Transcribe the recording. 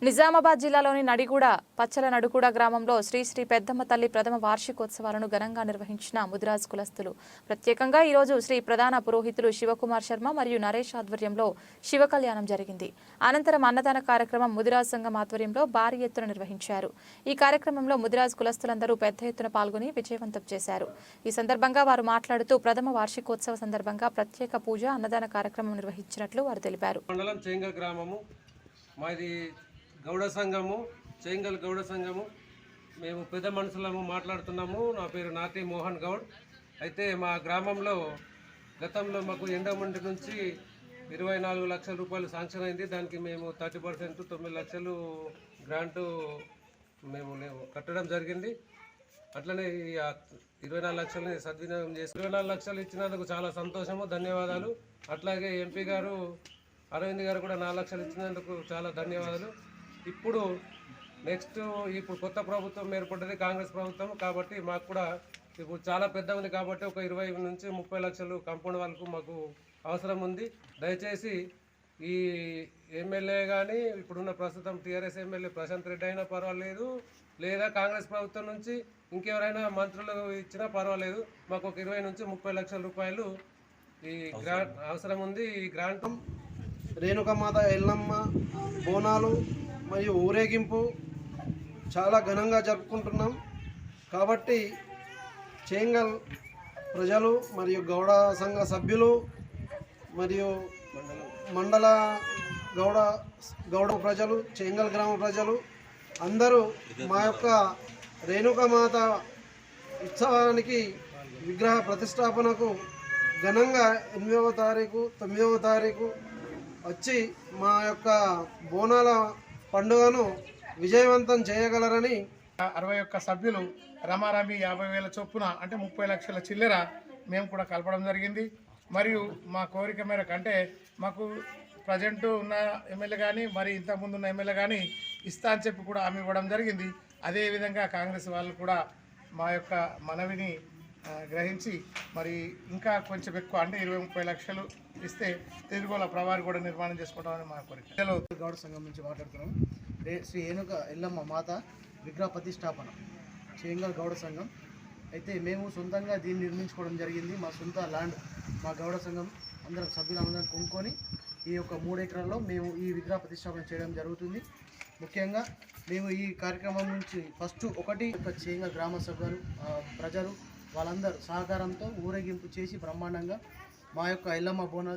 నిజామాబాద్ జిల్లాలోని నడిగూడ పచ్చల నడుగూడ గ్రామంలో శ్రీ శ్రీ పెద్దమ్మ తల్లి ప్రథమ వార్షికోత్సవాలను ఘనంగా నిర్వహించిన ముదిరాజ్ కులస్తులు. ప్రత్యేకంగా ఈరోజు శ్రీ ప్రధాన పురోహితులు శివకుమార్ శర్మ మరియు నరేష్ ఆధ్వర్యంలో శివ కళ్యాణం జరిగింది. అనంతరం అన్నదాన కార్యక్రమం ముదిరాజ్ సంఘం ఆధ్వర్యంలో భారీ ఎత్తున నిర్వహించారు. ఈ కార్యక్రమంలో ముదిరాజ్ కులస్తులందరూ పెద్ద ఎత్తున పాల్గొని విజయవంతం చేశారు. ఈ సందర్భంగా వారు మాట్లాడుతూ ప్రథమ వార్షికోత్సవ సందర్భంగా ప్రత్యేక పూజ అన్నదాన కార్యక్రమం నిర్వహించినట్లు వారు తెలిపారు. గౌడ సంఘము చేంగల్ గౌడ సంఘము మేము పెద్ద మనుషులము మాట్లాడుతున్నాము. నా పేరు నాటి మోహన్ గౌడ్. అయితే మా గ్రామంలో గతంలో మాకు ఎండమండి నుంచి 24 లక్షల రూపాయలు శాంక్షన్ అయింది. దానికి మేము 30% 9 లక్షలు గ్రాంటు మేము కట్టడం జరిగింది. అట్లనే 24 లక్షలని సద్వినియోగం చేసి 24 లక్షలు ఇచ్చినందుకు చాలా సంతోషము, ధన్యవాదాలు. అట్లాగే ఎంపీ గారు అరవింద్ గారు కూడా 4 లక్షలు ఇచ్చినందుకు చాలా ధన్యవాదాలు. ఇప్పుడు కొత్త ప్రభుత్వం ఏర్పడ్డది, కాంగ్రెస్ ప్రభుత్వం. కాబట్టి మాకు కూడా ఇప్పుడు చాలా పెద్ద ఉంది కాబట్టి ఒక 20 నుంచి 30 లక్షలు కాంపౌండ్ వాళ్ళకు మాకు అవసరం ఉంది. దయచేసి ఈ ఎమ్మెల్యే కానీ ఇప్పుడున్న ప్రస్తుతం టీఆర్ఎస్ ఎమ్మెల్యే ప్రశాంత్ రెడ్డి అయినా పర్వాలేదు, లేదా కాంగ్రెస్ ప్రభుత్వం నుంచి ఇంకెవరైనా మంత్రులు ఇచ్చినా పర్వాలేదు, మాకు ఒక 20 నుంచి 30 లక్షల రూపాయలు ఈ గ్రాంట్ అవసరం ఉంది. ఈ గ్రాంట్ రేణుకమాత ఎల్లమ్మ బోనాలు మరియు ఊరేగింపు చాలా ఘనంగా జరుపుకుంటున్నాం. కాబట్టి చేంగల్ ప్రజలు మరియు గౌడ సంఘ సభ్యులు మరియు మండల గౌడ ప్రజలు, చేంగల్ గ్రామ ప్రజలు అందరూ మా యొక్క రేణుకమాత ఉత్సవానికి విగ్రహ ప్రతిష్టాపనకు ఘనంగా 8వ తారీఖు 9వ తారీఖు వచ్చి మా యొక్క బోనాల పండుగను విజయవంతం చేయగలరని 61 సభ్యులు రమారమి 50,000 చొప్పున అంటే 30 లక్షల చిల్లర మేము కూడా కలపడం జరిగింది. మరియు మా కోరిక మేరకు అంటే మాకు ప్రజెంట్ ఉన్న ఎమ్మెల్యే కానీ మరి ఇంతకుముందు ఉన్న ఎమ్మెల్యే కానీ ఇస్తా అని చెప్పి కూడా హామీ ఇవ్వడం జరిగింది. అదేవిధంగా కాంగ్రెస్ వాళ్ళు కూడా మా యొక్క మనవిని గ్రహించి మరి ఇంకా కొంచెం ఎక్కువ అంటే 20-30 లక్షలు ఇస్తే తిరుగుల ప్రవారి కూడా నిర్మాణం చేసుకుంటామని మా కోరిక. గౌడ సంఘం నుంచి మాట్లాడుతున్నాం. శ్రీ రేణుక ఎల్లమ్మ మాత విగ్రహ ప్రతిష్టాపన చేంగల్ గౌడ సంఘం. అయితే మేము సొంతంగా దీన్ని నిర్మించుకోవడం జరిగింది. మా సొంత ల్యాండ్ మా గౌడ సంఘం అందరం సభ్యులందరం కొనుక్కొని ఈ యొక్క 3 ఎకరాల్లో మేము ఈ విగ్రహ ప్రతిష్టాపన చేయడం జరుగుతుంది. ముఖ్యంగా మేము ఈ కార్యక్రమం నుంచి ఫస్ట్ చేంగల్ గ్రామ సభ్యులు ప్రజలు వాళ్ళందరూ సహకారంతో ఊరేగింపు చేసి బ్రహ్మాండంగా మా యొక్క ఎల్లమ్మ బోనాలు